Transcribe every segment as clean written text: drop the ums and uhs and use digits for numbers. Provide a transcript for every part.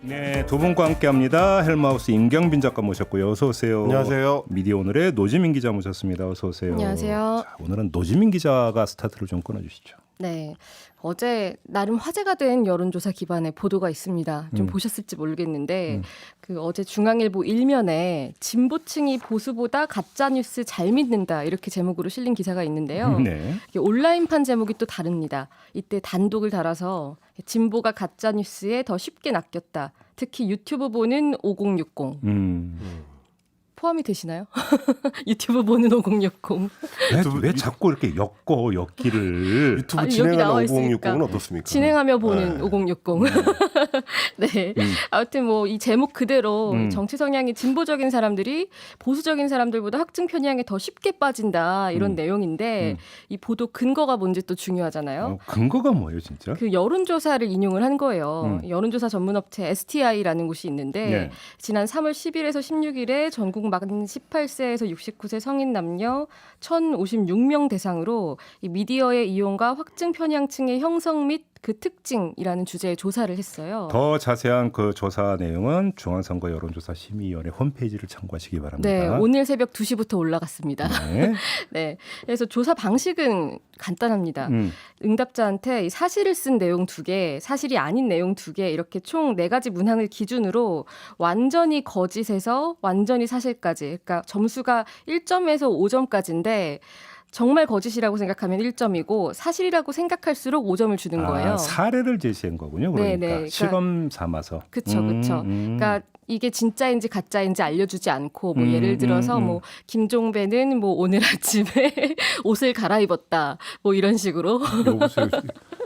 네, 두 분과 함께합니다. 헬마우스 임경빈 작가 모셨고요. 어서 오세요. 안녕하세요. 미디어오늘의 노지민 기자 모셨습니다. 어서 오세요. 안녕하세요. 자, 오늘은 노지민 기자가 스타트를 좀 끊어주시죠. 네, 어제 나름 화제가 된 여론조사 기반의 보도가 있습니다. 좀 보셨을지 모르겠는데 그 어제 중앙일보 일면에 진보층이 보수보다 가짜 뉴스 잘 믿는다 이렇게 제목으로 실린 기사가 있는데요. 네. 이게 온라인판 제목이 또 다릅니다. 이때 단독을 달아서 진보가 가짜 뉴스에 더 쉽게 낚였다. 특히 유튜브 보는 5060 포함이 되시나요? 유튜브 보는 5060. 왜 자꾸 이렇게 엮기를 유튜브 아니, 여기 나와 진행하는 있으니까. 5060은 어떻습니까? 진행하며 보는 네. 5060. 네. 아무튼 뭐 이 제목 그대로 정치 성향이 진보적인 사람들이 보수적인 사람들보다 확증 편향에 더 쉽게 빠진다 이런 내용인데 이 보도 근거가 뭔지 또 중요하잖아요. 근거가 뭐예요, 진짜? 그 여론조사를 인용을 한 거예요. 여론조사 전문업체 STI라는 곳이 있는데 네. 지난 3월 10일에서 16일에 전국 만 18세에서 69세 성인 남녀 1,056명 대상으로 이 미디어의 이용과 확증 편향층의 형성 및 그 특징이라는 주제의 조사를 했어요. 더 자세한 그 조사 내용은 중앙선거 여론조사 심의위원회 홈페이지를 참고하시기 바랍니다. 네, 오늘 새벽 2시부터 올라갔습니다. 네. 네, 그래서 조사 방식은 간단합니다. 응답자한테 이 사실을 쓴 내용 2개, 사실이 아닌 내용 2개 이렇게 총 4가지 문항을 기준으로 완전히 거짓에서 완전히 사실까지, 그러니까 점수가 1점에서 5점까지인데 정말 거짓이라고 생각하면 1점이고 사실이라고 생각할수록 5점을 주는 거예요. 사례를 제시한 거군요. 그러니까 네, 그러니까 실험 삼아서. 그렇죠. 그러니까 이게 진짜인지 가짜인지 알려주지 않고 뭐 예를 들어서 뭐 김종배는 뭐 오늘 아침에 옷을 갈아입었다 뭐 이런 식으로. 여보세요.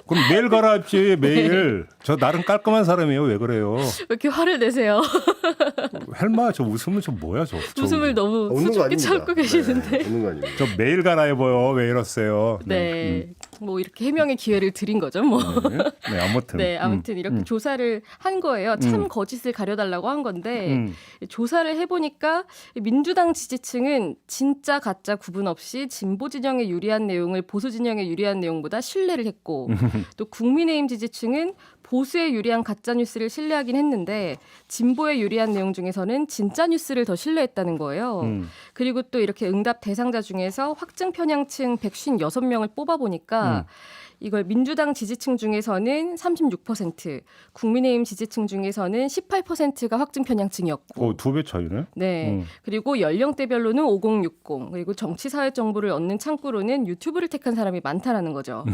그럼 매일 갈아입지 매일. 저 나름 깔끔한 사람이에요. 왜 그래요? 왜 이렇게 화를 내세요? 헬마 저 웃음은 저 뭐야 저. 웃음을 너무 웃는 거 수줍게 아닙니다. 참고 계시는데. 네, 웃는 거 아닙니다. 저 매일 갈아입어요. 왜 이러세요? 네. 뭐 이렇게 해명의 기회를 드린 거죠, 뭐. 네, 아무튼. 네, 아무튼 이렇게 조사를 한 거예요. 참 거짓을 가려달라고 한 건데 조사를 해보니까 민주당 지지층은 진짜 가짜 구분 없이 진보 진영에 유리한 내용을 보수 진영에 유리한 내용보다 신뢰를 했고 또 국민의힘 지지층은 보수에 유리한 가짜 뉴스를 신뢰하긴 했는데 진보에 유리한 내용 중에서는 진짜 뉴스를 더 신뢰했다는 거예요. 그리고 또 이렇게 응답 대상자 중에서 확증 편향층 156명을 뽑아보니까 이걸 민주당 지지층 중에서는 36%, 국민의힘 지지층 중에서는 18%가 확증 편향층이었고, 2배 차이네. 네. 그리고 연령대별로는 5060, 그리고 정치 사회 정보를 얻는 창구로는 유튜브를 택한 사람이 많다라는 거죠.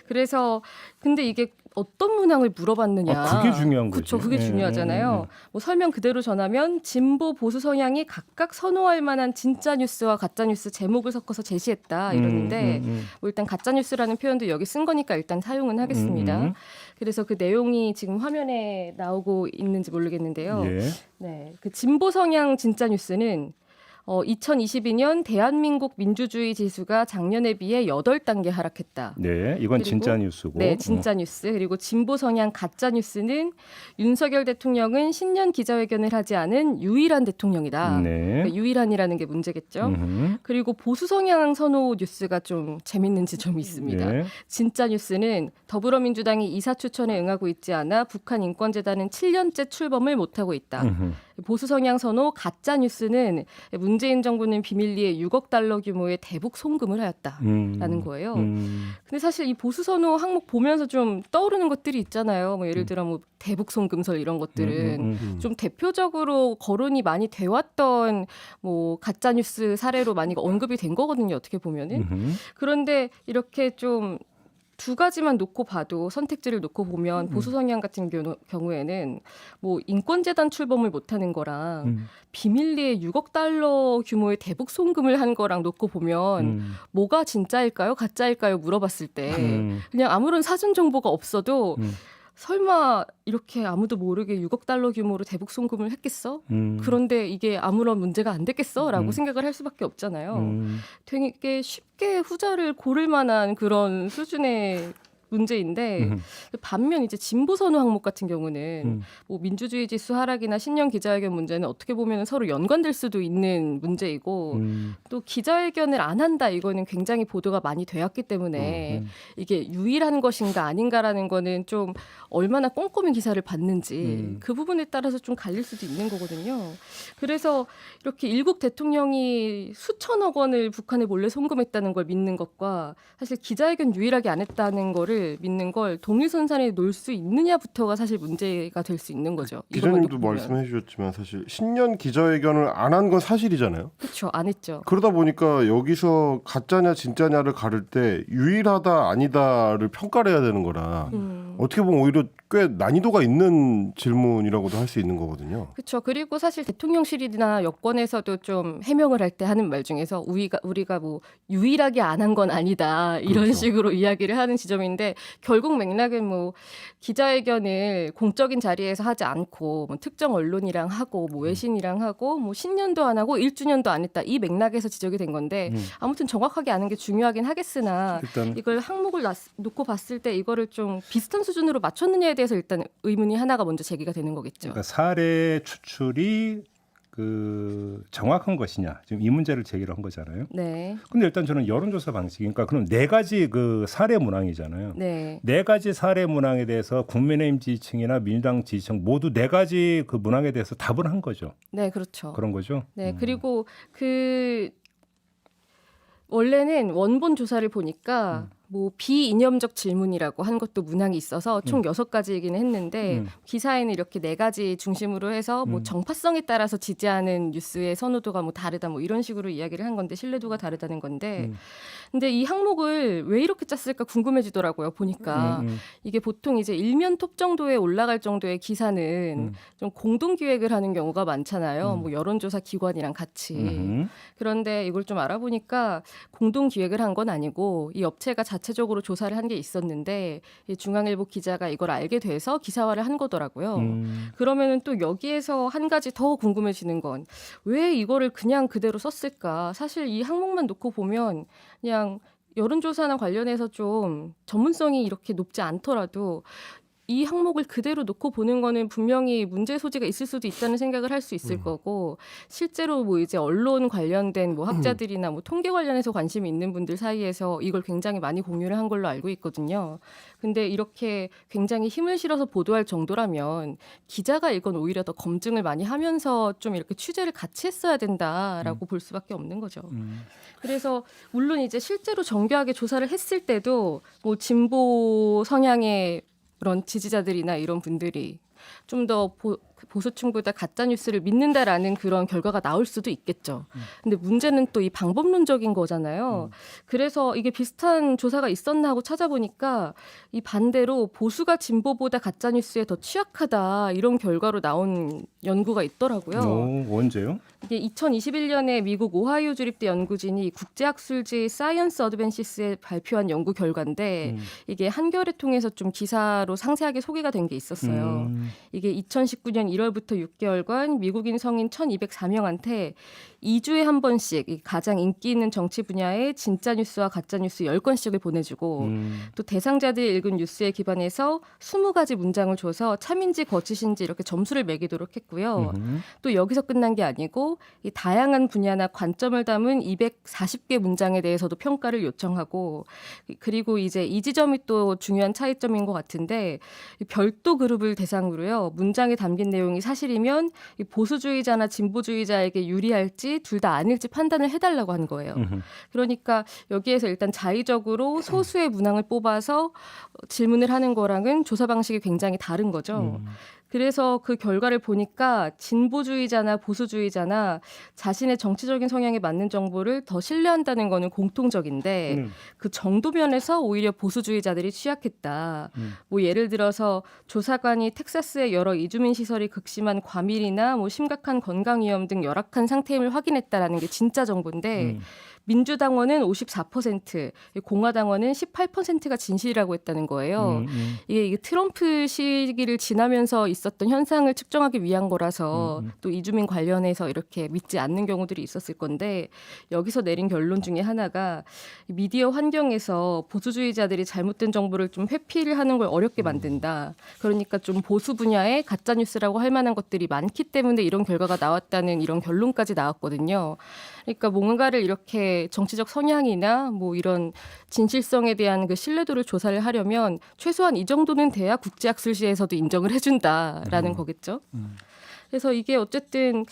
그래서 근데 이게 어떤 문항을 물어봤느냐. 그게 중요한 거죠. 그렇죠. 그게 중요하잖아요. 뭐 설명 그대로 전하면 진보 보수 성향이 각각 선호할 만한 진짜 뉴스와 가짜 뉴스 제목을 섞어서 제시했다 이러는데 뭐 일단 가짜 뉴스라는 표현도 여기 쓴 거니까 일단 사용은 하겠습니다. 그래서 그 내용이 지금 화면에 나오고 있는지 모르겠는데요. 예. 네, 그 진보 성향 진짜 뉴스는 2022년 대한민국 민주주의 지수가 작년에 비해 8단계 하락했다. 네, 이건 그리고, 진짜 뉴스고. 네, 진짜 뉴스. 그리고 진보 성향 가짜 뉴스는 윤석열 대통령은 신년 기자회견을 하지 않은 유일한 대통령이다. 네. 그러니까 유일한이라는 게 문제겠죠. 그리고 보수 성향 선호 뉴스가 좀 재밌는지 좀 있습니다. 네. 진짜 뉴스는 더불어민주당이 이사 추천에 응하고 있지 않아 북한 인권재단은 7년째 출범을 못하고 있다. 보수 성향 선호 가짜 뉴스는 문재인 정부는 비밀리에 6억 달러 규모의 대북 송금을 하였다라는 거예요. 근데 사실 이 보수 선호 항목 보면서 좀 떠오르는 것들이 있잖아요. 뭐 예를 들어 뭐 대북 송금설 이런 것들은 좀 대표적으로 거론이 많이 돼왔던 뭐 가짜 뉴스 사례로 많이 언급이 된 거거든요. 어떻게 보면은. 그런데 이렇게 좀 두 가지만 놓고 봐도 선택지를 놓고 보면 보수 성향 같은 경우에는 뭐 인권재단 출범을 못하는 거랑 비밀리에 6억 달러 규모의 대북 송금을 한 거랑 놓고 보면 뭐가 진짜일까요? 가짜일까요? 물어봤을 때 그냥 아무런 사전 정보가 없어도 설마 이렇게 아무도 모르게 6억 달러 규모로 대북 송금을 했겠어? 그런데 이게 아무런 문제가 안 됐겠어? 라고 생각을 할 수밖에 없잖아요. 되게 쉽게 후자를 고를 만한 그런 수준의 문제인데 반면 이제 진보 선호 항목 같은 경우는 뭐 민주주의 지수 하락이나 신년 기자회견 문제는 어떻게 보면 서로 연관될 수도 있는 문제이고 또 기자회견을 안 한다 이거는 굉장히 보도가 많이 되었기 때문에 이게 유일한 것인가 아닌가라는 거는 좀 얼마나 꼼꼼히 기사를 봤는지 그 부분에 따라서 좀 갈릴 수도 있는 거거든요. 그래서 이렇게 일국 대통령이 수천억 원을 북한에 몰래 송금했다는 걸 믿는 것과 사실 기자회견 유일하게 안 했다는 거를 믿는 걸 동일선상에 놓을 수 있느냐부터가 사실 문제가 될 수 있는 거죠. 기자님도 말씀해 주셨지만 사실 신년 기자회견을 안 한 건 사실이잖아요. 그렇죠. 안 했죠. 그러다 보니까 여기서 가짜냐 진짜냐를 가를 때 유일하다 아니다를 평가를 해야 되는 거라 어떻게 보면 오히려 꽤 난이도가 있는 질문이라고도 할 수 있는 거거든요. 그렇죠. 그리고 사실 대통령실이나 여권에서도 좀 해명을 할 때 하는 말 중에서 우리가 뭐 유일하게 안 한 건 아니다 이런 그렇죠. 식으로 이야기를 하는 지점인데 결국 맥락은 뭐 기자회견을 공적인 자리에서 하지 않고 뭐 특정 언론이랑 하고 뭐 외신이랑 하고 뭐 신년도 안 하고 1주년도 안 했다 이 맥락에서 지적이 된 건데 아무튼 정확하게 아는 게 중요하긴 하겠으나 일단 이걸 항목을 놓고 봤을 때 이거를 좀 비슷한 수준으로 맞췄느냐에 대해서 일단 의문이 하나가 먼저 제기가 되는 거겠죠. 그러니까 사례 추출이 그 정확한 것이냐 지금 이 문제를 제기를 한 거잖아요. 네. 근데 일단 저는 여론조사 방식이니까 그럼 네 가지 그 사례 문항이잖아요. 네. 네 가지 사례 문항에 대해서 국민의힘 지지층이나 민주당 지지층 모두 네 가지 그 문항에 대해서 답을 한 거죠. 네, 그렇죠. 그런 거죠. 네, 그리고 원래는 원본 조사를 보니까 뭐 비이념적 질문이라고 한 것도 문항이 있어서 총 6가지이기는 했는데 기사에는 이렇게 4가지 중심으로 해서 뭐 정파성에 따라서 지지하는 뉴스의 선호도가 뭐 다르다 뭐 이런 식으로 이야기를 한 건데 신뢰도가 다르다는 건데 근데 이 항목을 왜 이렇게 짰을까 궁금해지더라고요. 보니까 이게 보통 이제 일면 톱 정도에 올라갈 정도의 기사는 좀 공동 기획을 하는 경우가 많잖아요. 뭐 여론조사 기관이랑 같이. 그런데 이걸 좀 알아보니까 공동 기획을 한 건 아니고 이 업체가 자체적으로 조사를 한 게 있었는데 이 중앙일보 기자가 이걸 알게 돼서 기사화를 한 거더라고요. 그러면은 또 여기에서 한 가지 더 궁금해지는 건 왜 이거를 그냥 그대로 썼을까? 사실 이 항목만 놓고 보면 그냥 여론조사나 관련해서 좀 전문성이 이렇게 높지 않더라도 이 항목을 그대로 놓고 보는 거는 분명히 문제 소지가 있을 수도 있다는 생각을 할 수 있을 거고 실제로 뭐 이제 언론 관련된 뭐 학자들이나 뭐 통계 관련해서 관심이 있는 분들 사이에서 이걸 굉장히 많이 공유를 한 걸로 알고 있거든요. 근데 이렇게 굉장히 힘을 실어서 보도할 정도라면 기자가 이건 오히려 더 검증을 많이 하면서 좀 이렇게 취재를 같이 했어야 된다라고 볼 수밖에 없는 거죠. 그래서 물론 이제 실제로 정교하게 조사를 했을 때도 뭐 진보 성향의 그런 지지자들이나 이런 분들이 좀 더 보수층보다 가짜 뉴스를 믿는다라는 그런 결과가 나올 수도 있겠죠. 근데 문제는 또 이 방법론적인 거잖아요. 그래서 이게 비슷한 조사가 있었나 하고 찾아보니까 이 반대로 보수가 진보보다 가짜 뉴스에 더 취약하다 이런 결과로 나온 연구가 있더라고요. 언제요? 이게 2021년에 미국 오하이오 주립대 연구진이 국제학술지 사이언스 어드밴시스에 발표한 연구 결과인데 이게 한겨레 통해서 좀 기사로 상세하게 소개가 된 게 있었어요. 이게 2019년 1월부터 6개월간 미국인 성인 1,204명한테 2주에 한 번씩 가장 인기 있는 정치 분야의 진짜 뉴스와 가짜 뉴스 10건씩을 보내주고 또 대상자들이 읽은 뉴스에 기반해서 20가지 문장을 줘서 참인지 거짓인지 이렇게 점수를 매기도록 했고요. 또 여기서 끝난 게 아니고 이 다양한 분야나 관점을 담은 240개 문장에 대해서도 평가를 요청하고 그리고 이제 이 지점이 또 중요한 차이점인 것 같은데 별도 그룹을 대상으로요. 문장에 담긴 내용이 사실이면 이 보수주의자나 진보주의자에게 유리할지 둘 다 아닐지 판단을 해달라고 한 거예요. 그러니까 여기에서 일단 자의적으로 소수의 문항을 뽑아서 질문을 하는 거랑은 조사 방식이 굉장히 다른 거죠. 그래서 그 결과를 보니까 진보주의자나 보수주의자나 자신의 정치적인 성향에 맞는 정보를 더 신뢰한다는 거는 공통적인데 그 정도 면에서 오히려 보수주의자들이 취약했다. 뭐 예를 들어서 조사관이 텍사스의 여러 이주민 시설이 극심한 과밀이나 뭐 심각한 건강 위험 등 열악한 상태임을 확인했다라는 게 진짜 정보인데 민주당원은 54%, 공화당원은 18%가 진실이라고 했다는 거예요. 이게 트럼프 시기를 지나면서 있었던 현상을 측정하기 위한 거라서 또 이주민 관련해서 이렇게 믿지 않는 경우들이 있었을 건데 여기서 내린 결론 중에 하나가 미디어 환경에서 보수주의자들이 잘못된 정보를 좀 회피를 하는 걸 어렵게 만든다. 그러니까 좀 보수 분야에 가짜 뉴스라고 할 만한 것들이 많기 때문에 이런 결과가 나왔다는 이런 결론까지 나왔거든요. 그러니까 뭔가를 이렇게 정치적 성향이나 뭐 이런 진실성에 대한 그 신뢰도를 조사를 하려면 최소한 이 정도는 돼야 국제학술지에서도 인정을 해준다라는 거겠죠. 그래서 이게 어쨌든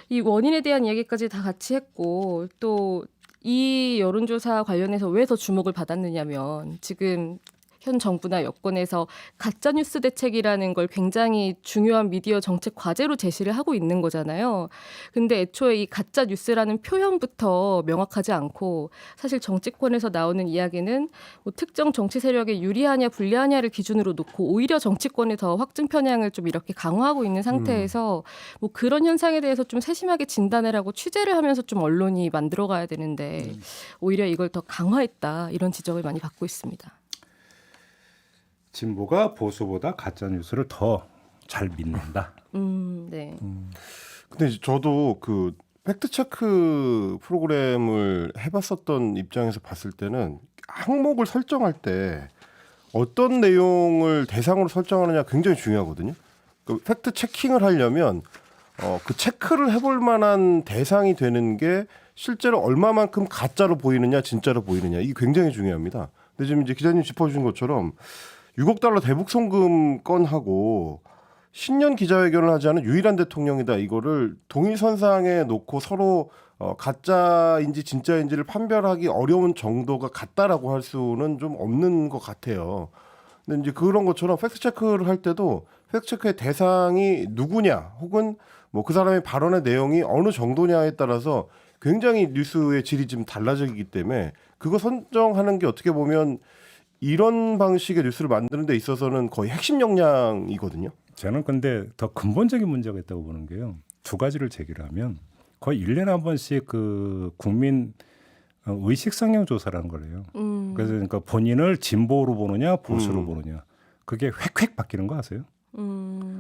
이 원인에 대한 이야기까지 다 같이 했고 또 이 여론조사 관련해서 왜 더 주목을 받았느냐면 지금 현 정부나 여권에서 가짜뉴스 대책이라는 걸 굉장히 중요한 미디어 정책 과제로 제시를 하고 있는 거잖아요. 근데 애초에 이 가짜뉴스라는 표현부터 명확하지 않고 사실 정치권에서 나오는 이야기는 뭐 특정 정치 세력에 유리하냐 불리하냐를 기준으로 놓고 오히려 정치권이 더 확증 편향을 좀 이렇게 강화하고 있는 상태에서 뭐 그런 현상에 대해서 좀 세심하게 진단을 하고 취재를 하면서 좀 언론이 만들어가야 되는데 오히려 이걸 더 강화했다 이런 지적을 많이 받고 있습니다. 진보가 보수보다 가짜 뉴스를 더 잘 믿는다. 네. 근데 이제 저도 그 팩트 체크 프로그램을 해봤었던 입장에서 봤을 때는 항목을 설정할 때 어떤 내용을 대상으로 설정하느냐 굉장히 중요하거든요. 그 팩트 체킹을 하려면 그 체크를 해볼 만한 대상이 되는 게 실제로 얼마만큼 가짜로 보이느냐 진짜로 보이느냐 이게 굉장히 중요합니다. 근데 지금 이제 기자님 짚어주신 것처럼 6억 달러 대북 송금 건하고 신년 기자회견을 하지 않은 유일한 대통령이다. 이거를 동일선상에 놓고 서로 가짜인지 진짜인지를 판별하기 어려운 정도가 같다라고 할 수는 좀 없는 것 같아요. 근데 이제 그런 것처럼 팩트체크를 할 때도 팩트체크의 대상이 누구냐 혹은 뭐 그 사람의 발언의 내용이 어느 정도냐에 따라서 굉장히 뉴스의 질이 좀 달라지기 때문에 그거 선정하는 게 어떻게 보면 이런 방식의 뉴스를 만드는 데 있어서는 거의 핵심 역량이거든요. 저는 근데 더 근본적인 문제가 있다고 보는 게요. 두 가지를 제기를 하면 거의 1년에 한 번씩 그 국민 의식 성향 조사라는 거래요. 그래서 그러니까 본인을 진보로 보느냐 보수로 보느냐. 그게 획획 바뀌는 거 아세요?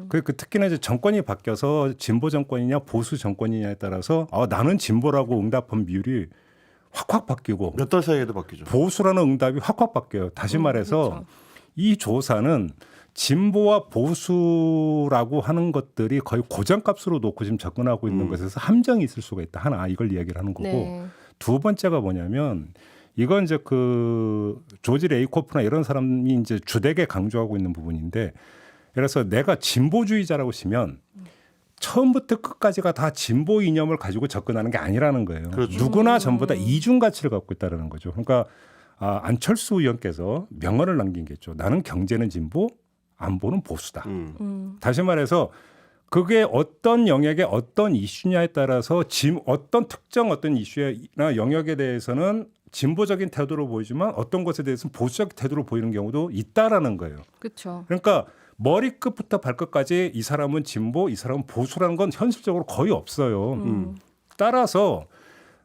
그 특히나 이제 정권이 바뀌어서 진보 정권이냐 보수 정권이냐에 따라서 나는 진보라고 응답한 비율이 확확 바뀌고 몇 달 사이에도 바뀌죠. 보수라는 응답이 확확 바뀌어요. 다시 말해서 그렇죠. 이 조사는 진보와 보수라고 하는 것들이 거의 고정값으로 놓고 지금 접근하고 있는 것에서 함정이 있을 수가 있다. 하나 이걸 이야기를 하는 거고 네. 두 번째가 뭐냐면 이건 이제 그 조지 레이코프나 이런 사람이 이제 주되게 강조하고 있는 부분인데 그래서 내가 진보주의자라고 치면 처음부터 끝까지가 다 진보 이념을 가지고 접근하는 게 아니라는 거예요. 그렇죠. 누구나 전부 다 이중 가치를 갖고 있다는 거죠. 그러니까 안철수 의원께서 명언을 남긴 게 있죠. 나는 경제는 진보, 안보는 보수다. 다시 말해서 그게 어떤 영역의 어떤 이슈냐에 따라서 어떤 특정 어떤 이슈나 영역에 대해서는 진보적인 태도로 보이지만 어떤 것에 대해서는 보수적 태도로 보이는 경우도 있다라는 거예요. 그렇죠. 그러니까 머리끝부터 발끝까지 이 사람은 진보, 이 사람은 보수라는 건 현실적으로 거의 없어요. 따라서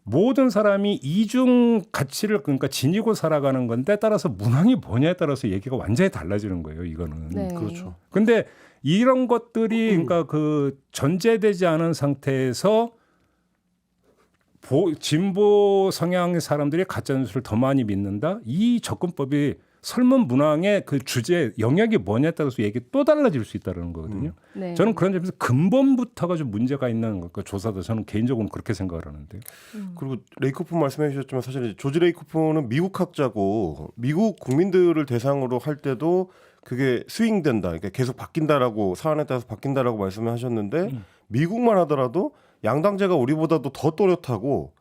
모든 사람이 이중 가치를 그러니까 지니고 살아가는 건데 따라서 문항이 뭐냐에 따라서 얘기가 완전히 달라지는 거예요. 이거는. 네. 그렇죠. 근데 이런 것들이 그러니까 그 전제되지 않은 상태에서 진보 성향의 사람들이 가짜 뉴스를 더 많이 믿는다. 이 접근법이 설문 문항의 그 주제 영역이 뭐냐에 따라서 얘기 또 달라질 수 있다는 거거든요. 네. 저는 그런 점에서 근본부터가 좀 문제가 있는 그 조사도 저는 개인적으로 그렇게 생각을 하는데요. 그리고 레이코프 말씀해 주셨지만 사실 이제 조지 레이코프는 미국 학자고 미국 국민들을 대상으로 할 때도 그게 스윙된다. 그러니까 계속 바뀐다라고 사안에 따라서 바뀐다라고 말씀을 하셨는데 미국만 하더라도 양당제가 우리보다도 더 또렷하고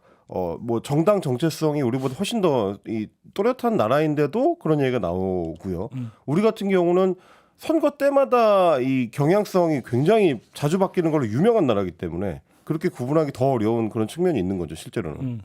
뭐 정당 정체성이 우리보다 훨씬 더 이 또렷한 나라인데도 그런 얘기가 나오고요. 우리 같은 경우는 선거 때마다 이 경향성이 굉장히 자주 바뀌는 걸로 유명한 나라이기 때문에 그렇게 구분하기 더 어려운 그런 측면이 있는 거죠, 실제로는.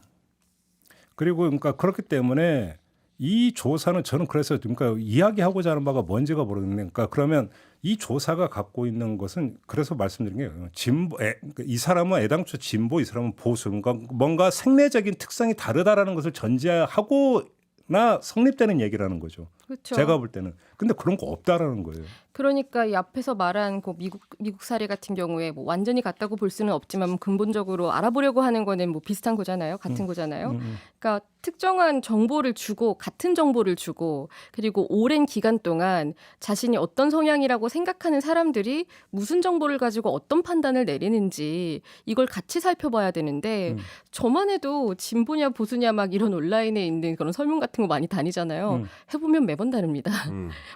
그리고 그러니까 그렇기 때문에 이 조사는 저는 그래서 그러니까 이야기하고자 하는 바가 뭔지가 모르겠는데, 그러니까 그러면 이 조사가 갖고 있는 것은 그래서 말씀드린 게 이 사람은 애당초 진보, 이 사람은 보수, 그러니까 뭔가 생내적인 특성이 다르다라는 것을 전제하고나 성립되는 얘기라는 거죠. 그렇죠. 제가 볼 때는. 근데 그런 거 없다라는 거예요. 그러니까 이 앞에서 말한 그 미국 사례 같은 경우에 뭐 완전히 같다고 볼 수는 없지만 근본적으로 알아보려고 하는 거는 뭐 비슷한 거잖아요. 같은 거잖아요. 그러니까 특정한 정보를 주고 같은 정보를 주고 그리고 오랜 기간 동안 자신이 어떤 성향이라고 생각하는 사람들이 무슨 정보를 가지고 어떤 판단을 내리는지 이걸 같이 살펴봐야 되는데 저만 해도 진보냐 보수냐 막 이런 온라인에 있는 그런 설문 같은 거 많이 다니잖아요. 해보면 매번 다릅니다.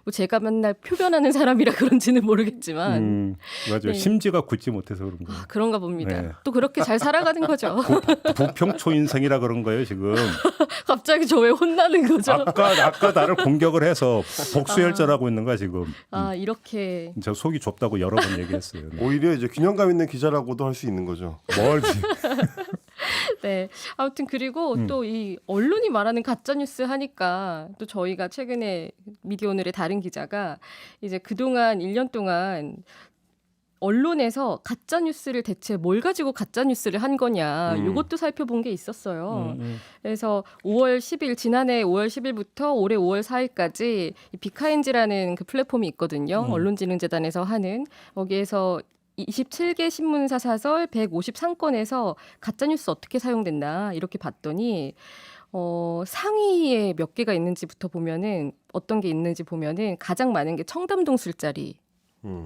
뭐 제가 맨날 표변하는 사람이라 그런지는 모르겠지만 맞아요. 네. 심지가 굳지 못해서 그런 거예요. 그런가 봅니다. 네. 또 그렇게 잘 살아가는 거죠. 부평초인성이라 그런 거예요 지금. 갑자기 저 왜 혼나는 거죠? 아까 나를 공격을 해서 복수열전하고 있는 거야 지금. 이렇게 저 속이 좁다고 여러 번 얘기했어요. 네. 오히려 이제 균형감 있는 기자라고도 할 수 있는 거죠. 멀지. 네. 아무튼 그리고 또 이 언론이 말하는 가짜 뉴스 하니까 또 저희가 최근에 미디어오늘의 다른 기자가 이제 그동안 1년 동안 언론에서 가짜 뉴스를 대체 뭘 가지고 가짜 뉴스를 한 거냐 이것도 살펴본 게 있었어요. 그래서 5월 10일 지난해 5월 10일부터 올해 5월 4일까지 이 비카인지라는 그 플랫폼이 있거든요. 언론진흥재단에서 하는 거기에서 27개 신문사 사설 153건에서 가짜 뉴스 어떻게 사용됐나 이렇게 봤더니 상위에 몇 개가 있는지부터 보면은 어떤 게 있는지 보면은 가장 많은 게 청담동 술자리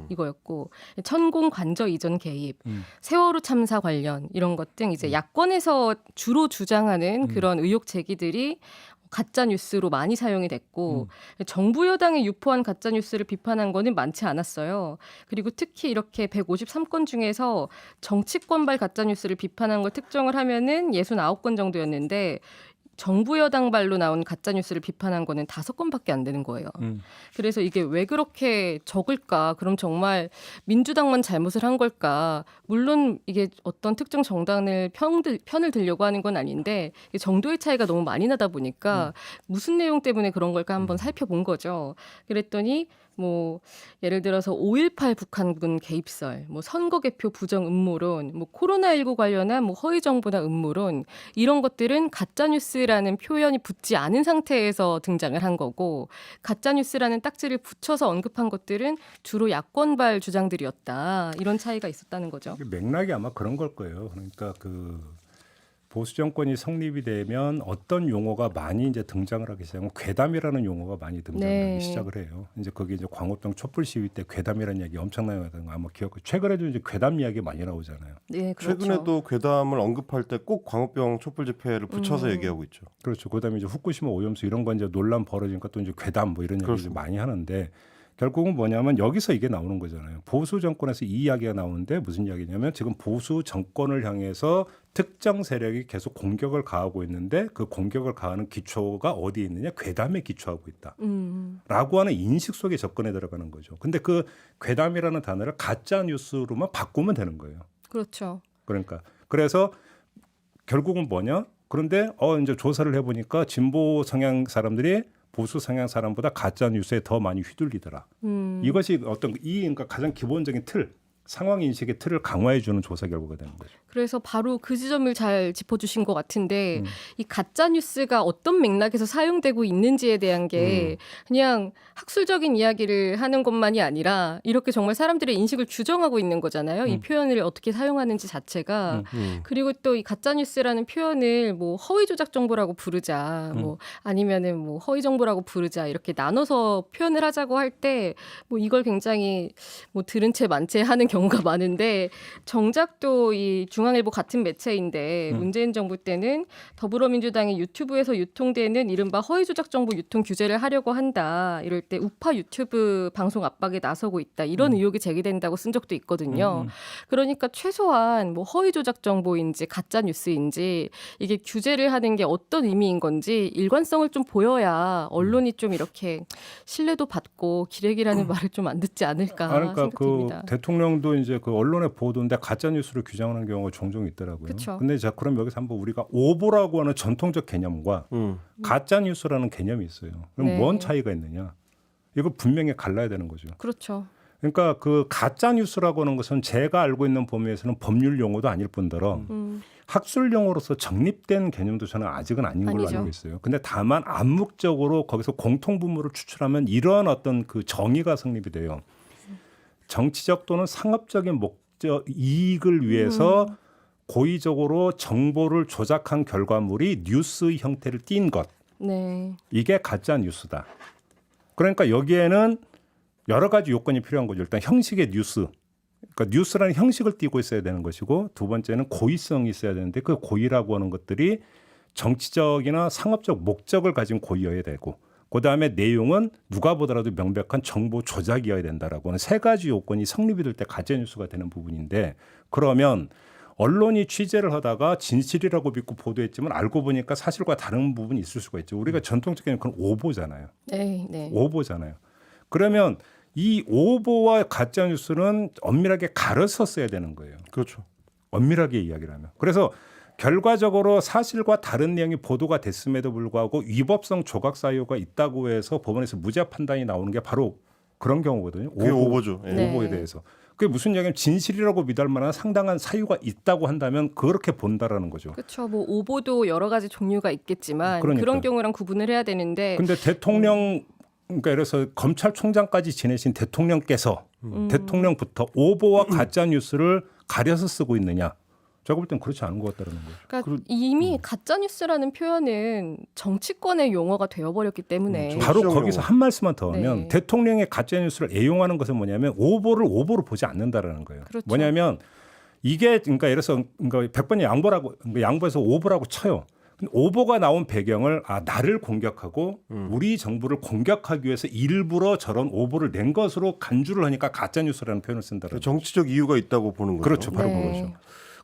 이거였고 천공 관저 이전 개입, 세월호 참사 관련 이런 것 등 이제 야권에서 주로 주장하는 그런 의혹 제기들이 가짜 뉴스로 많이 사용이 됐고 정부 여당이 유포한 가짜 뉴스를 비판한 거는 많지 않았어요. 그리고 특히 이렇게 153건 중에서 정치권발 가짜 뉴스를 비판한 걸 특정을 하면은 69건 정도였는데 정부 여당발로 나온 가짜 뉴스를 비판한 거는 5건밖에 안 되는 거예요. 그래서 이게 왜 그렇게 적을까? 그럼 정말 민주당만 잘못을 한 걸까? 물론 이게 어떤 특정 정당을 편을 들려고 하는 건 아닌데 정도의 차이가 너무 많이 나다 보니까 무슨 내용 때문에 그런 걸까 한번 살펴본 거죠. 그랬더니 뭐 예를 들어서 5.18 북한군 개입설, 뭐 선거 개표 부정 음모론, 뭐 코로나19 관련한 뭐 허위 정보나 음모론 이런 것들은 가짜 뉴스라는 표현이 붙지 않은 상태에서 등장을 한 거고 가짜 뉴스라는 딱지를 붙여서 언급한 것들은 주로 야권발 주장들이었다. 이런 차이가 있었다는 거죠. 맥락이 아마 그런 걸 거예요. 그러니까 그 보수 정권이 성립이 되면 어떤 용어가 많이 이제 등장을 하기 시작하면 괴담이라는 용어가 많이 등장하기 시작을 해요. 이제 거기 이제 광우병 촛불 시위 때 괴담이라는 이야기 엄청나게 하던 거 아마 기억. 최근에도 이제 괴담 이야기 많이 나오잖아요. 네, 그렇죠. 최근에도 괴담을 언급할 때 꼭 광우병 촛불 집회를 붙여서 얘기하고 있죠. 그렇죠. 그다음에 이제 후쿠시마 오염수 이런 건 이제 논란 벌어지니까 또 이제 괴담 뭐 이런 얘기를 많이 하는데. 결국은 뭐냐면 여기서 이게 나오는 거잖아요. 보수 정권에서 이 이야기가 나오는데 무슨 이야기냐면 지금 보수 정권을 향해서 특정 세력이 계속 공격을 가하고 있는데 그 공격을 가하는 기초가 어디에 있느냐? 괴담에 기초하고 있다. 라고 하는 인식 속에 접근해 들어가는 거죠. 근데 그 괴담이라는 단어를 가짜 뉴스로만 바꾸면 되는 거예요. 그렇죠. 그러니까 그래서 결국은 뭐냐? 그런데 이제 조사를 해보니까 진보 성향 사람들이 보수 성향 사람보다 가짜 뉴스에 더 많이 휘둘리더라. 이것이 그러니까 가장 기본적인 틀, 상황 인식의 틀을 강화해 주는 조사 결과가 되는 거죠. 그래서 바로 그 지점을 잘 짚어주신 것 같은데 이 가짜 뉴스가 어떤 맥락에서 사용되고 있는지에 대한 게 그냥 학술적인 이야기를 하는 것만이 아니라 이렇게 정말 사람들의 인식을 규정하고 있는 거잖아요. 이 표현을 어떻게 사용하는지 자체가. 그리고 또 이 가짜 뉴스라는 표현을 뭐 허위 조작 정보라고 부르자, 뭐 아니면은 뭐 허위 정보라고 부르자 이렇게 나눠서 표현을 하자고 할 때 뭐 이걸 굉장히 뭐 들은 채 만채 하는 경우가 많은데 정작 또 이 중앙일보 같은 매체인데 문재인 정부 때는 더불어민주당이 유튜브에서 유통되는 이른바 허위 조작 정보 유통 규제를 하려고 한다. 이럴 때 우파 유튜브 방송 압박에 나서고 있다. 이런 의혹이 제기된다고 쓴 적도 있거든요. 그러니까 최소한 뭐 허위 조작 정보인지 가짜 뉴스인지 이게 규제를 하는 게 어떤 의미인 건지 일관성을 좀 보여야 언론이 좀 이렇게 신뢰도 받고 기레기라는 말을 좀 안 듣지 않을까 그러니까 생각됩니다. 그 대통령도 지금도 이제 그 언론의 보도인데 가짜 뉴스를 규정하는 경우가 종종 있더라고요. 그쵸. 근데 자 그럼 여기서 한번 우리가 오보라고 하는 전통적 개념과 가짜 뉴스라는 개념이 있어요. 그럼 네. 뭔 차이가 있느냐? 이거 분명히 갈라야 되는 거죠. 그렇죠. 그러니까 그 가짜 뉴스라고 하는 것은 제가 알고 있는 범위에서는 법률 용어도 아닐 뿐더러 학술 용어로서 정립된 개념도 저는 아직은 아닌 걸로 아니죠. 알고 있어요. 근데 다만 암묵적으로 거기서 공통분모를 추출하면 이러한 어떤 그 정의가 성립이 돼요. 정치적 또는 상업적인 목적 이익을 위해서 고의적으로 정보를 조작한 결과물이 뉴스의 형태를 띈 것. 네. 이게 가짜 뉴스다. 그러니까 여기에는 여러 가지 요건이 필요한 거죠. 일단 형식의 뉴스. 그러니까 뉴스라는 형식을 띠고 있어야 되는 것이고 두 번째는 고의성이 있어야 되는데 그 고의라고 하는 것들이 정치적이나 상업적 목적을 가진 고의여야 되고 그다음에 내용은 누가 보더라도 명백한 정보 조작이어야 된다라고 하는 세 가지 요건이 성립이 될 때 가짜 뉴스가 되는 부분인데 그러면 언론이 취재를 하다가 진실이라고 믿고 보도했지만 알고 보니까 사실과 다른 부분이 있을 수가 있죠. 우리가 전통적인 그런 오보잖아요. 네. 네. 오보잖아요. 그러면 이 오보와 가짜 뉴스는 엄밀하게 가려서 써야 되는 거예요. 그렇죠. 엄밀하게 이야기를 하면. 그래서 결과적으로 사실과 다른 내용이 보도가 됐음에도 불구하고 위법성 조각 사유가 있다고 해서 법원에서 무죄 판단이 나오는 게 바로 그런 경우거든요. 그게 오보죠. 예. 네. 오보에 대해서. 그게 무슨 이야기냐면 진실이라고 믿을 만한 상당한 사유가 있다고 한다면 그렇게 본다라는 거죠. 그렇죠. 뭐 오보도 여러 가지 종류가 있겠지만 그러니까요. 그런 경우랑 구분을 해야 되는데 근데 대통령 그러니까 예를 들어서 검찰총장까지 지내신 대통령께서 대통령부터 오보와 가짜 뉴스를 가려서 쓰고 있느냐? 제가 볼 땐 그렇지 않은 것 같다는 거죠. 그러니까 이미 가짜 뉴스라는 표현은 정치권의 용어가 되어버렸기 때문에 바로 정치적 거기서 용어. 한 말씀만 더 하면 네. 대통령의 가짜 뉴스를 애용하는 것은 뭐냐면 오보를 오보로 보지 않는다라는 거예요. 그렇죠. 뭐냐면 이게 그러니까 예를 들어서 그러니까 100번이 양보라고 그러니까 양보해서 오보라고 쳐요. 근데 오보가 나온 배경을 나를 공격하고 우리 정부를 공격하기 위해서 일부러 저런 오보를 낸 것으로 간주를 하니까 가짜 뉴스라는 표현을 쓴다는 거죠. 정치적 이유가 있다고 보는 거죠. 그렇죠. 바로 네. 그거죠.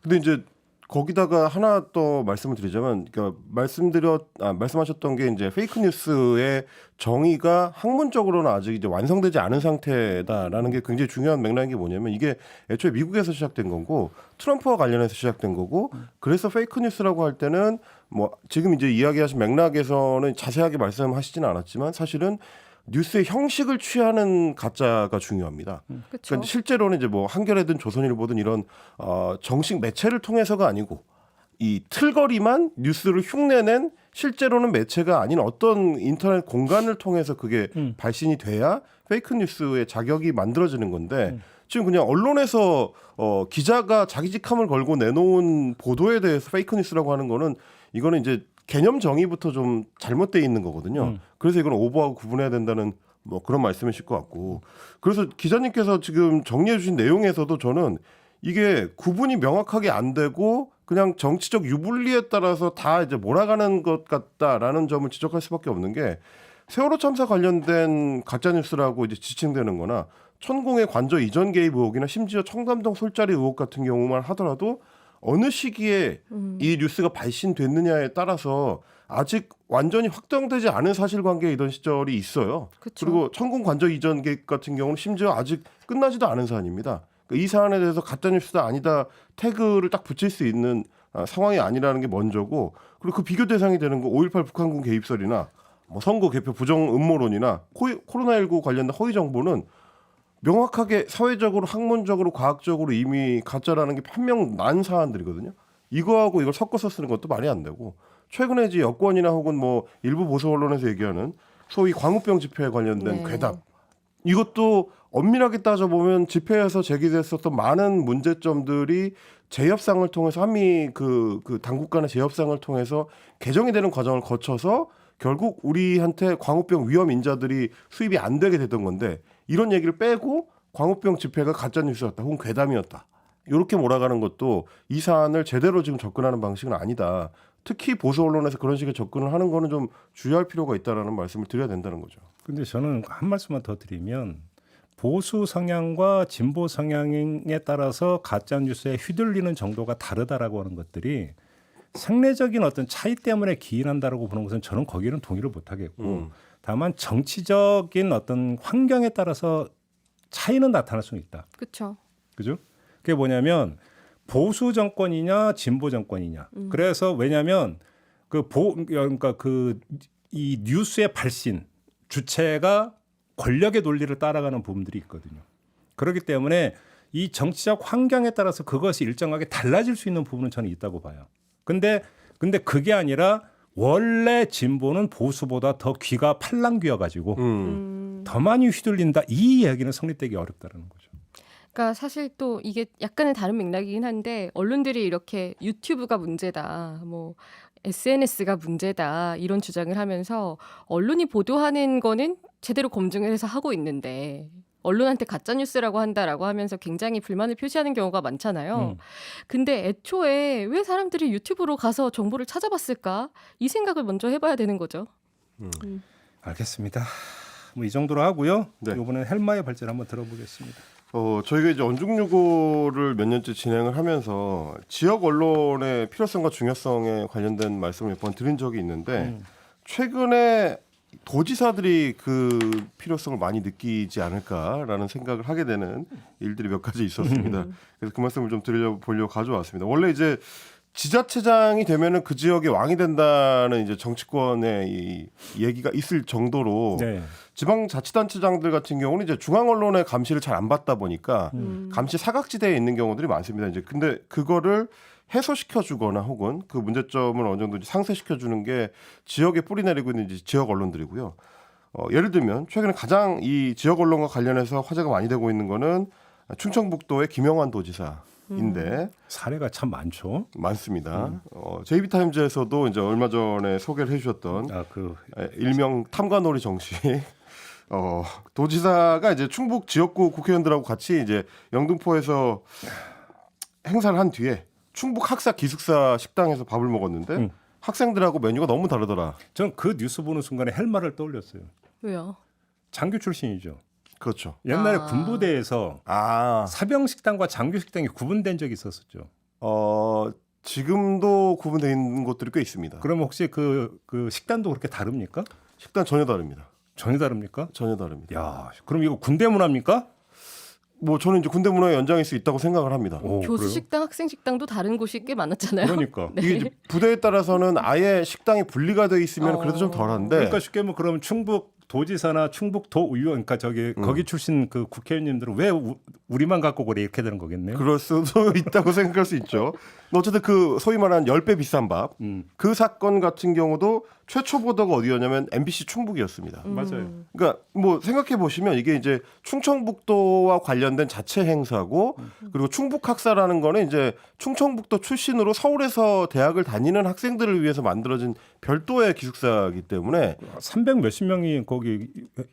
근데 이제 거기다가 하나 더 말씀을 드리자면, 그러니까 말씀하셨던 게 이제 페이크 뉴스의 정의가 학문적으로는 아직 이제 완성되지 않은 상태다라는 게 굉장히 중요한 맥락인 게 뭐냐면 이게 애초에 미국에서 시작된 거고 트럼프와 관련해서 시작된 거고 그래서 페이크 뉴스라고 할 때는 뭐 지금 이제 이야기하신 맥락에서는 자세하게 말씀하시지는 않았지만 사실은 뉴스의 형식을 취하는 가짜가 중요합니다. 그렇죠. 그러니까 실제로는 이제 뭐 한겨레든 조선일보든 이런 정식 매체를 통해서가 아니고 이 틀거리만 뉴스를 흉내낸 실제로는 매체가 아닌 어떤 인터넷 공간을 통해서 그게 발신이 돼야 페이크 뉴스의 자격이 만들어지는 건데 지금 그냥 언론에서 기자가 자기 직함을 걸고 내놓은 보도에 대해서 페이크 뉴스라고 하는 거는 이거는 이제 개념 정의부터 좀 잘못돼 있는 거거든요. 그래서 이건 오보하고 구분해야 된다는 뭐 그런 말씀이실 것 같고 그래서 기자님께서 지금 정리해 주신 내용에서도 저는 이게 구분이 명확하게 안 되고 그냥 정치적 유불리에 따라서 다 이제 몰아가는 것 같다라는 점을 지적할 수밖에 없는 게 세월호 참사 관련된 가짜 뉴스라고 이제 지칭되는 거나 천공의 관저 이전 개입 의혹이나 심지어 청담동 술자리 의혹 같은 경우만 하더라도 어느 시기에 이 뉴스가 발신됐느냐에 따라서 아직 완전히 확정되지 않은 사실관계이던 시절이 있어요. 그쵸. 그리고 천공 관저 이전 개입 같은 경우는 심지어 아직 끝나지도 않은 사안입니다. 그러니까 이 사안에 대해서 가짜 뉴스다 아니다 태그를 딱 붙일 수 있는 상황이 아니라는 게 먼저고 그리고 그 비교 대상이 되는 거 5.18 북한군 개입설이나 뭐 선거 개표 부정 음모론이나 코로나19 관련된 허위 정보는 명확하게 사회적으로 학문적으로 과학적으로 이미 가짜라는 게 판명 난 사안들이거든요. 이거하고 이걸 섞어서 쓰는 것도 말이 안 되고 최근에 이제 여권이나 혹은 뭐 일부 보수 언론에서 얘기하는 소위 광우병 집회에 관련된 네. 괴담 이것도 엄밀하게 따져보면 집회에서 제기됐었던 많은 문제점들이 재협상을 통해서 한미 그 당국 간의 재협상을 통해서 개정이 되는 과정을 거쳐서 결국 우리한테 광우병 위험 인자들이 수입이 안 되게 됐던 건데 이런 얘기를 빼고 광우병 집회가 가짜 뉴스였다 혹은 괴담이었다 이렇게 몰아가는 것도 이 사안을 제대로 지금 접근하는 방식은 아니다. 특히 보수 언론에서 그런 식의 접근을 하는 거는 좀 주의할 필요가 있다라는 말씀을 드려야 된다는 거죠. 근데 저는 한 말씀만 더 드리면 보수 성향과 진보 성향에 따라서 가짜 뉴스에 휘둘리는 정도가 다르다라고 하는 것들이 생리적인 어떤 차이 때문에 기인한다라고 보는 것은 저는 거기는 동의를 못 하겠고 다만 정치적인 어떤 환경에 따라서 차이는 나타날 수는 있다. 그렇죠. 그죠? 그게 뭐냐면 보수 정권이냐 진보 정권이냐. 그래서 왜냐하면 그러니까 이 뉴스의 발신 주체가 권력의 논리를 따라가는 부분들이 있거든요. 그렇기 때문에 이 정치적 환경에 따라서 그것이 일정하게 달라질 수 있는 부분은 저는 있다고 봐요. 근데 그게 아니라 원래 진보는 보수보다 더 귀가 팔랑귀여 가지고 더 많이 휘둘린다. 이 이야기는 성립되기 어렵다는 거죠. 그러니까 사실 또 이게 약간은 다른 맥락이긴 한데 언론들이 이렇게 유튜브가 문제다, 뭐 SNS가 문제다 이런 주장을 하면서 언론이 보도하는 거는 제대로 검증을 해서 하고 있는데 언론한테 가짜 뉴스라고 한다라고 하면서 굉장히 불만을 표시하는 경우가 많잖아요. 근데 애초에 왜 사람들이 유튜브로 가서 정보를 찾아봤을까? 이 생각을 먼저 해봐야 되는 거죠. 알겠습니다. 뭐 이 정도로 하고요. 네. 이번엔 헬마의 발제를 한번 들어보겠습니다. 저희가 이제 언중유고를 몇 년째 진행을 하면서 지역 언론의 필요성과 중요성에 관련된 말씀을 몇 번 드린 적이 있는데 최근에 도지사들이 그 필요성을 많이 느끼지 않을까라는 생각을 하게 되는 일들이 몇 가지 있었습니다. 그래서 그 말씀을 좀 드려보려고 가져왔습니다. 원래 이제 지자체장이 되면은 그 지역의 왕이 된다는 이제 정치권의 이 얘기가 있을 정도로 네. 지방자치단체장들 같은 경우는 이제 중앙 언론의 감시를 잘 안 받다 보니까 감시 사각지대에 있는 경우들이 많습니다. 이제 근데 그거를 해소시켜 주거나 혹은 그 문제점을 어느 정도 상쇄시켜 주는 게 지역에 뿌리 내리고 있는 이제 지역 언론들이고요. 예를 들면 최근에 가장 이 지역 언론과 관련해서 화제가 많이 되고 있는 거는 충청북도의 김영환 도지사인데 사례가 참 많죠. 많습니다. JB타임즈에서도 이제 얼마 전에 소개를 해주셨던 일명 탐관오리 정식 도지사가 이제 충북 지역구 국회의원들하고 같이 이제 영등포에서 행사를 한 뒤에 충북 학사 기숙사 식당에서 밥을 먹었는데 학생들하고 메뉴가 너무 다르더라. 전 그 뉴스 보는 순간에 헬마를 떠올렸어요. 왜요? 장교 출신이죠. 그렇죠. 옛날에 군부대에서 사병 식당과 장교 식당이 구분된 적이 있었었죠. 지금도 구분되어 있는 곳들이 꽤 있습니다. 그러면 혹시 그 식단도 그렇게 다릅니까? 식단 전혀 다릅니다. 전혀 다릅니까? 전혀 다릅니다. 야, 그럼 이거 군대 문화입니까? 뭐 저는 이제 군대 문화의 연장일 수 있다고 생각을 합니다. 교수 그래요? 식당, 학생 식당도 다른 곳이 꽤 많았잖아요. 그러니까. 네. 이게 이제 부대에 따라서는 아예 식당이 분리가 돼 있으면 그래도 좀 덜한데. 그러니까 쉽게 말하면 그러면 충북 도지사나 충북도 의원, 그러니까 거기 출신 그 국회의원님들은 왜 우리만 갖고 그래 이렇게 되는 거겠네요. 그럴 수도 있다고 생각할 수 있죠. 어쨌든 그 소위 말하는 10배 비싼 밥. 그 사건 같은 경우도 최초 보도가 어디였냐면 MBC 충북이었습니다. 맞아요. 그러니까 뭐 생각해 보시면 이게 이제 충청북도와 관련된 자체 행사고 그리고 충북학사라는 거는 이제 충청북도 출신으로 서울에서 대학을 다니는 학생들을 위해서 만들어진 별도의 기숙사이기 때문에 300 몇십 명이 거기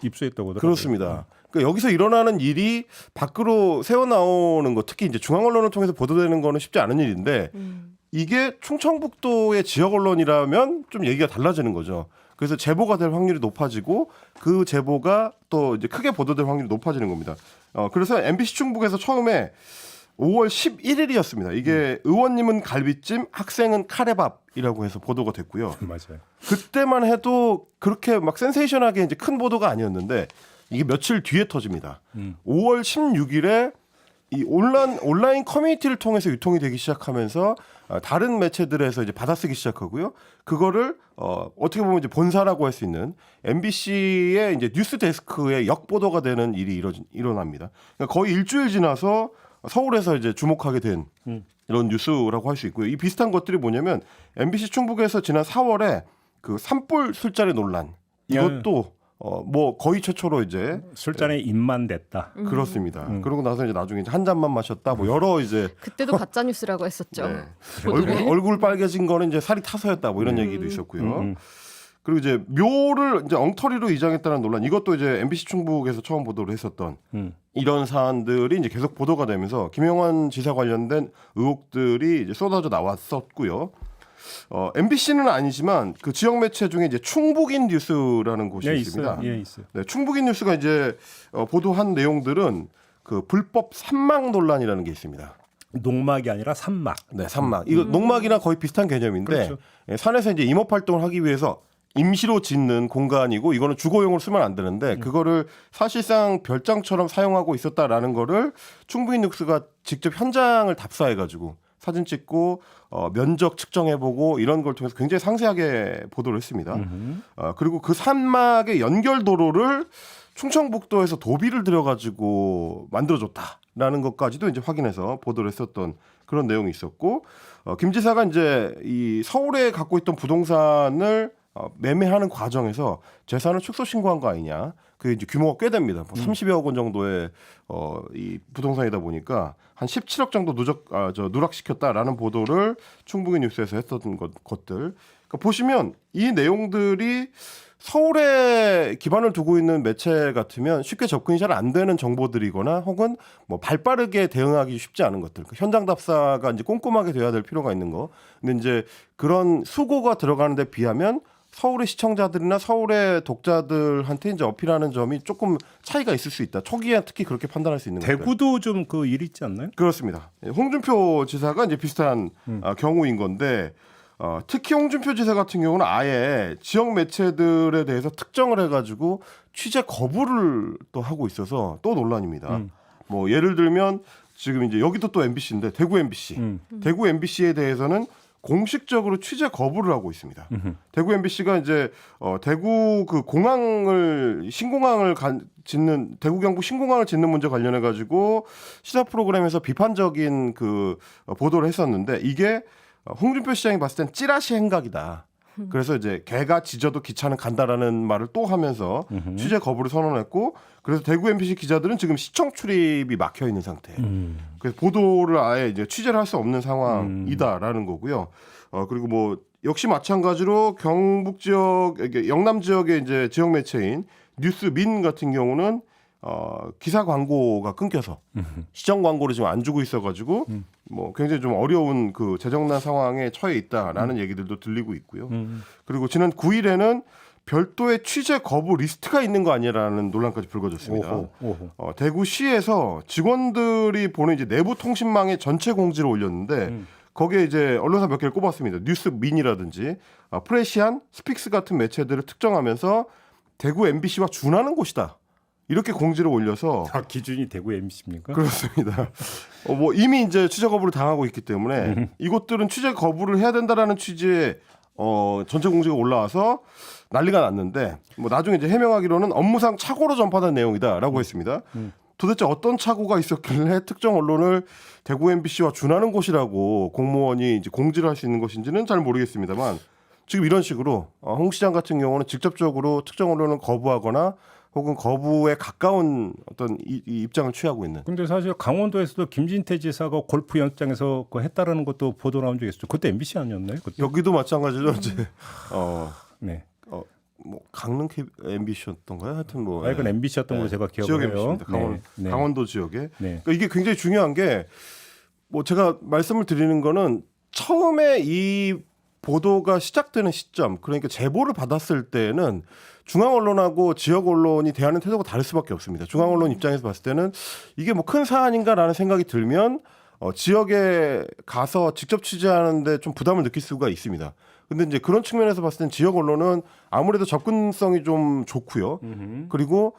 입소했다고 하더라고요. 그렇습니다. 그러니까 여기서 일어나는 일이 밖으로 새어 나오는 거, 특히 이제 중앙 언론을 통해서 보도되는 거는 쉽지 않은 일인데 이게 충청북도의 지역 언론이라면 좀 얘기가 달라지는 거죠. 그래서 제보가 될 확률이 높아지고 그 제보가 또 이제 크게 보도될 확률이 높아지는 겁니다. 그래서 MBC 충북에서 처음에 5월 11일이었습니다. 이게 의원님은 갈비찜, 학생은 카레밥이라고 해서 보도가 됐고요. 맞아요. 그때만 해도 그렇게 막 센세이션하게 이제 큰 보도가 아니었는데 이게 며칠 뒤에 터집니다. 5월 16일에 이 온라인 커뮤니티를 통해서 유통이 되기 시작하면서 다른 매체들에서 이제 받아쓰기 시작하고요. 그거를 어떻게 보면 이제 본사라고 할 수 있는 MBC의 이제 뉴스 데스크에 역보도가 되는 일이 일어납니다. 그러니까 거의 일주일 지나서 서울에서 이제 주목하게 된 이런 뉴스라고 할 수 있고요. 이 비슷한 것들이 뭐냐면 MBC 충북에서 지난 4월에 그 산불 술자리 논란 이것도 뭐 거의 최초로 이제 술잔에 입만 댔다. 그렇습니다. 그러고 나서 이제 나중에 이제 한 잔만 마셨다. 뭐 여러 이제 그때도 가짜 뉴스라고 했었죠. 네. 얼굴 빨개진 거는 이제 살이 타서였다. 뭐 이런 얘기도 있었고요. 그리고 이제 묘를 이제 엉터리로 이장했다는 논란. 이것도 이제 MBC 충북에서 처음 보도를 했었던 이런 사안들이 이제 계속 보도가 되면서 김영환 지사 관련된 의혹들이 이제 쏟아져 나왔었고요. MBC는 아니지만 그 지역 매체 중에 이제 충북인 뉴스라는 곳이 있습니다. 있어요. 네, 충북인 뉴스가 이제 보도한 내용들은 그 불법 산막 논란이라는 게 있습니다. 농막이 아니라 산막. 네, 산막. 이거 농막이나 거의 비슷한 개념인데 그렇죠. 산에서 이제 임업 활동을 하기 위해서 임시로 짓는 공간이고 이거는 주거용으로 쓰면 안 되는데 그거를 사실상 별장처럼 사용하고 있었다라는 거를 충북이 뉴스가 직접 현장을 답사해가지고 사진 찍고 면적 측정해보고 이런 걸 통해서 굉장히 상세하게 보도를 했습니다. 그리고 그 산막의 연결 도로를 충청북도에서 도비를 들여가지고 만들어줬다라는 것까지도 이제 확인해서 보도를 했었던 그런 내용이 있었고 김 지사가 이제 이 서울에 갖고 있던 부동산을 매매하는 과정에서 재산을 축소 신고한 거 아니냐. 그 이제 규모가 꽤 됩니다. 30여억 원 정도의 이 부동산이다 보니까 한 17억 정도 누락시켰다라는 보도를 충북이 뉴스에서 했던 것들. 그러니까 보시면 이 내용들이 서울에 기반을 두고 있는 매체 같으면 쉽게 접근이 잘 안 되는 정보들이거나 혹은 뭐 발빠르게 대응하기 쉽지 않은 것들. 현장 답사가 이제 꼼꼼하게 돼야 될 필요가 있는 거. 근데 이제 그런 수고가 들어가는 데 비하면 서울의 시청자들이나 서울의 독자들한테 이제 어필하는 점이 조금 차이가 있을 수 있다. 초기에 특히 그렇게 판단할 수 있는 것들. 대구도 좀 그 일 있지 않나요? 그렇습니다. 홍준표 지사가 이제 비슷한 경우인 건데 특히 홍준표 지사 같은 경우는 아예 지역 매체들에 대해서 특정을 해가지고 취재 거부를 또 하고 있어서 또 논란입니다. 뭐 예를 들면 지금 이제 여기도 또 MBC인데 대구 MBC, 대구 MBC에 대해서는 공식적으로 취재 거부를 하고 있습니다. 대구 MBC가 이제 대구 그 신공항을 짓는 대구 경북 신공항을 짓는 문제 관련해 가지고 시사 프로그램에서 비판적인 그 보도를 했었는데 이게 홍준표 시장이 봤을 땐 찌라시 행각이다. 그래서 이제 개가 짖어도 기차는 간다라는 말을 또 하면서 취재 거부를 선언했고 그래서 대구 MBC 기자들은 지금 시청 출입이 막혀 있는 상태예요. 그래서 보도를 아예 이제 취재를 할 수 없는 상황이다라는 거고요. 그리고 뭐 역시 마찬가지로 경북 지역, 영남 지역의 이제 지역 매체인 뉴스민 같은 경우는 기사 광고가 끊겨서 시정 광고를 지금 안 주고 있어가지고 뭐 굉장히 좀 어려운 그 재정난 상황에 처해 있다라는 얘기들도 들리고 있고요. 그리고 지난 9일에는 별도의 취재 거부 리스트가 있는 거 아니라는 논란까지 불거졌습니다. 대구시에서 직원들이 보는 이제 내부 통신망의 전체 공지를 올렸는데 거기에 이제 언론사 몇 개를 꼽았습니다. 뉴스민이라든지 프레시안, 스픽스 같은 매체들을 특정하면서 대구 MBC와 준하는 곳이다. 이렇게 공지를 올려서 기준이 대구 MBC입니까? 그렇습니다. 뭐 이미 이제 취재 거부를 당하고 있기 때문에 이곳들은 취재 거부를 해야 된다라는 취지의 전체 공지가 올라와서 난리가 났는데 뭐 나중에 이제 해명하기로는 업무상 착오로 전파된 내용이다라고 했습니다. 도대체 어떤 착오가 있었길래 특정 언론을 대구 MBC와 준하는 곳이라고 공무원이 이제 공지를 할 수 있는 것인지는 잘 모르겠습니다만 지금 이런 식으로 홍 시장 같은 경우는 직접적으로 특정 언론을 거부하거나 혹은 거부에 가까운 어떤 이 입장을 취하고 있는. 근데 사실 강원도에서도 김진태 지사가 골프 연장에서 그거 했다라는 것도 보도 나온 적이 있었죠. 그때 MBC 아니었나요? 그때? 여기도 마찬가지로 이제 네. 뭐 강릉 MBC였던가요? 하여튼 뭐. 그건 MBC였던 걸로 제가 기억을 해요. 지역입니다. 강원도 지역에. 네. 그러니까 이게 굉장히 중요한 게 뭐 제가 말씀을 드리는 거는 처음에 이 보도가 시작되는 시점, 그러니까 제보를 받았을 때는 중앙 언론하고 지역 언론이 대하는 태도가 다를 수밖에 없습니다. 중앙 언론 입장에서 봤을 때는 이게 뭐 큰 사안인가라는 생각이 들면 지역에 가서 직접 취재하는데 좀 부담을 느낄 수가 있습니다. 근데 이제 그런 측면에서 봤을 땐 지역 언론은 아무래도 접근성이 좀 좋고요. 그리고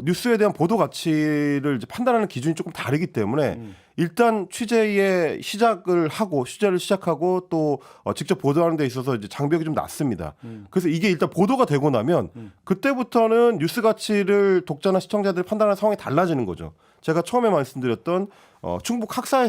뉴스에 대한 보도 가치를 이제 판단하는 기준이 조금 다르기 때문에 일단 취재의 취재를 시작하고 또 직접 보도하는 데 있어서 이제 장벽이 좀 낮습니다. 그래서 이게 일단 보도가 되고 나면 그때부터는 뉴스 가치를 독자나 시청자들이 판단하는 상황이 달라지는 거죠. 제가 처음에 말씀드렸던 충북 학사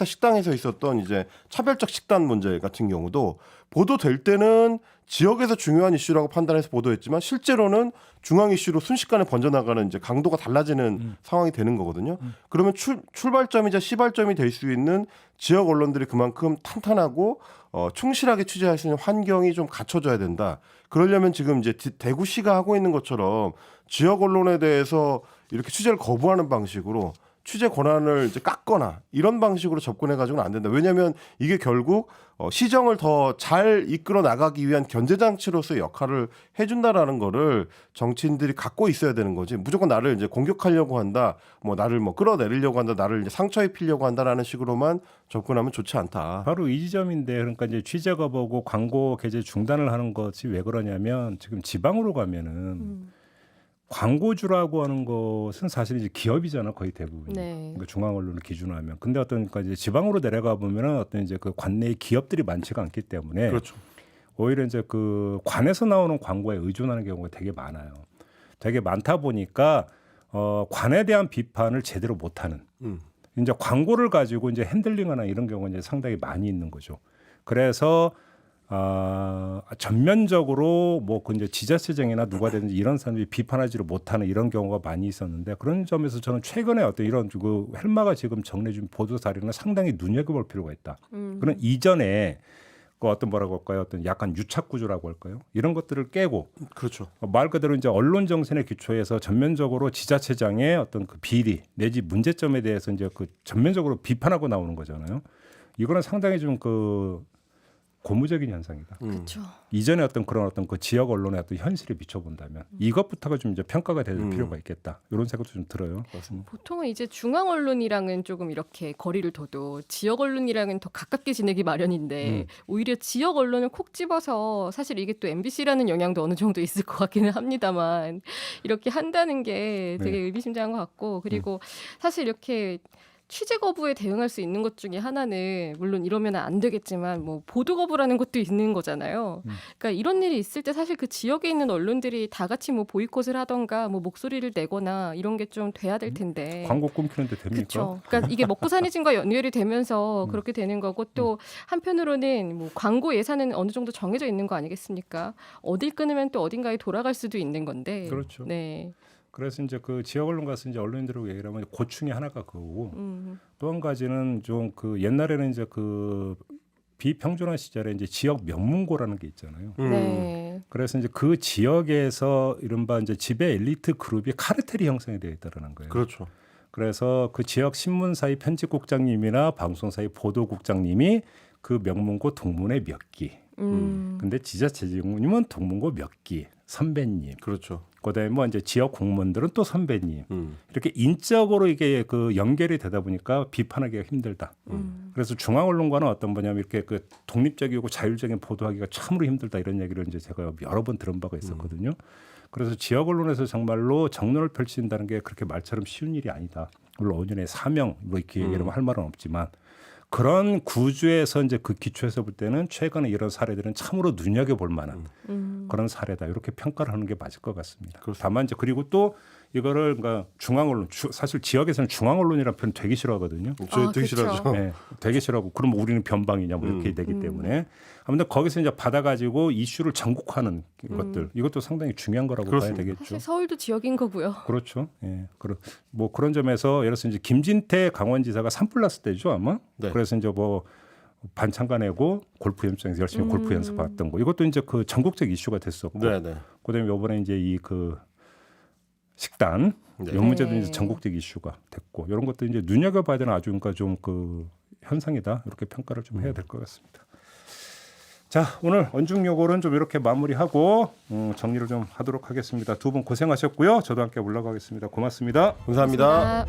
식당에서 있었던 이제 차별적 식단 문제 같은 경우도 보도될 때는 지역에서 중요한 이슈라고 판단해서 보도했지만 실제로는 중앙 이슈로 순식간에 번져나가는 이제 강도가 달라지는 상황이 되는 거거든요. 그러면 출발점이자 시발점이 될 수 있는 지역 언론들이 그만큼 탄탄하고 충실하게 취재할 수 있는 환경이 좀 갖춰져야 된다. 그러려면 지금 이제 대구시가 하고 있는 것처럼 지역 언론에 대해서 이렇게 취재를 거부하는 방식으로 취재 권한을 이제 깎거나 이런 방식으로 접근해가지고는 안 된다. 왜냐하면 이게 결국 시정을 더 잘 이끌어 나가기 위한 견제장치로서의 역할을 해준다라는 거를 정치인들이 갖고 있어야 되는 거지. 무조건 나를 이제 공격하려고 한다, 뭐 나를 뭐 끌어내리려고 한다, 나를 이제 상처 입히려고 한다라는 식으로만 접근하면 좋지 않다. 바로 이 지점인데 그러니까 이제 취재 거부고 광고 게재 중단을 하는 것이 왜 그러냐면 지금 지방으로 가면은 광고주라고 하는 것은 사실 이제 기업이잖아 거의 대부분. 네. 그러니까 중앙 언론을 기준으로 하면. 근데 어떤 그러니까 이제 지방으로 내려가 보면은 어떤 이제 그 관내의 기업들이 많지가 않기 때문에 그렇죠. 오히려 이제 그 관에서 나오는 광고에 의존하는 경우가 되게 많아요. 되게 많다 보니까 관에 대한 비판을 제대로 못하는. 이제 광고를 가지고 이제 핸들링하나 이런 경우가 이제 상당히 많이 있는 거죠. 그래서 전면적으로 뭐 그 이제 지자체장이나 누가 되든지 이런 사람들이 비판하지를 못하는 이런 경우가 많이 있었는데 그런 점에서 저는 최근에 어떤 이런 그 헬마가 지금 정리해준 보도 사례는 상당히 눈여겨볼 필요가 있다. 그런 이전에 그 어떤 뭐라고 할까요? 어떤 약간 유착 구조라고 할까요? 이런 것들을 깨고 그렇죠. 말 그대로 이제 언론 정신의 기초에서 전면적으로 지자체장의 어떤 그 비리 내지 문제점에 대해서 이제 그 전면적으로 비판하고 나오는 거잖아요. 이거는 상당히 좀 그 고무적인 현상이다. 그렇죠. 이전에 어떤 그런 어떤 그 지역 언론의 어떤 현실에 비춰본다면 이것부터가 좀 이제 평가가 될 필요가 있겠다. 이런 생각도 좀 들어요. 보통은 이제 중앙 언론이랑은 조금 이렇게 거리를 둬도 지역 언론이랑은 더 가깝게 지내기 마련인데 오히려 지역 언론을 콕 집어서 사실 이게 또 MBC라는 영향도 어느 정도 있을 것 같기는 합니다만 이렇게 한다는 게 되게 의미심장한 것 같고 그리고 사실 이렇게 취재 거부에 대응할 수 있는 것 중에 하나는 물론 이러면 안 되겠지만 뭐 보도 거부라는 것도 있는 거잖아요. 그러니까 이런 일이 있을 때 사실 그 지역에 있는 언론들이 다 같이 뭐 보이콧을 하던가 뭐 목소리를 내거나 이런 게 좀 돼야 될 텐데. 광고 끊기는데 됩니까? 그렇죠. 그러니까 이게 먹고 사는 집과 연결이 되면서 그렇게 되는 거고 또 한편으로는 뭐 광고 예산은 어느 정도 정해져 있는 거 아니겠습니까? 어딜 끊으면 또 어딘가에 돌아갈 수도 있는 건데. 그렇죠. 네. 그래서 이제 그 지역 언론 가서 이제 언론인들하고 얘기를 하면 고충이 하나가 그거고 또 한 가지는 좀 그 옛날에는 이제 그 비평준화 시절에 이제 지역 명문고라는 게 있잖아요. 네. 그래서 이제 그 지역에서 이른바 이제 지배 엘리트 그룹이 카르텔이 형성이 되어 있다는 거예요. 그렇죠. 그래서 그 지역 신문사의 편집국장님이나 방송사의 보도국장님이 그 명문고 동문회 몇 기. 근데 지자체장님은 동문고 몇 기. 선배님. 그렇죠. 그다음에 뭐 이제 지역 공무원들은 또 선배님. 이렇게 인적으로 이게 그 연결이 되다 보니까 비판하기가 힘들다. 그래서 중앙 언론과는 어떤 뭐냐면 이렇게 그 독립적이고 자율적인 보도하기가 참으로 힘들다 이런 얘기를 이제 제가 여러 번 들은 바가 있었거든요. 그래서 지역 언론에서 정말로 정론을 펼친다는 게 그렇게 말처럼 쉬운 일이 아니다. 물론 언론의 사명 뭐 이렇게 얘기하면 할 말은 없지만 그런 구조에서 이제 그 기초에서 볼 때는 최근에 이런 사례들은 참으로 눈여겨볼 만한 그런 사례다. 이렇게 평가를 하는 게 맞을 것 같습니다. 그렇습니다. 다만 이제 그리고 또 이거를 그러니까 중앙 언론 사실 지역에서는 중앙 언론이라는 표현 되게 싫어하거든요. 저희 되게 그쵸. 싫어하죠. 네, 되게 싫어하고 그럼 우리는 변방이냐 뭐 이렇게 되기 때문에 아무튼 거기서 이제 받아가지고 이슈를 전국화하는 것들 이것도 상당히 중요한 거라고 그렇습니다. 봐야 되겠죠. 사실 서울도 지역인 거고요. 그렇죠. 예. 뭐 그런 점에서 예를 들어서 이제 김진태 강원지사가 산불 났을 때죠 아마. 네. 그래서 이제 뭐 반창가 내고 골프 연습장에서 열심히 골프 연습했던 거. 이것도 이제 그 전국적 이슈가 됐었고. 네네. 그다음에 이번에 이제 이 그 식단 네. 이런 문제도 네. 이제 전국적 이슈가 됐고 이런 것도 이제 눈여겨봐야 되는 아주 그러니까 좀 그 현상이다 이렇게 평가를 좀 해야 될 것 같습니다. 자 오늘 언중요골은 좀 이렇게 마무리하고 정리를 좀 하도록 하겠습니다. 두 분 고생하셨고요. 저도 함께 올라가겠습니다. 고맙습니다. 감사합니다. 아.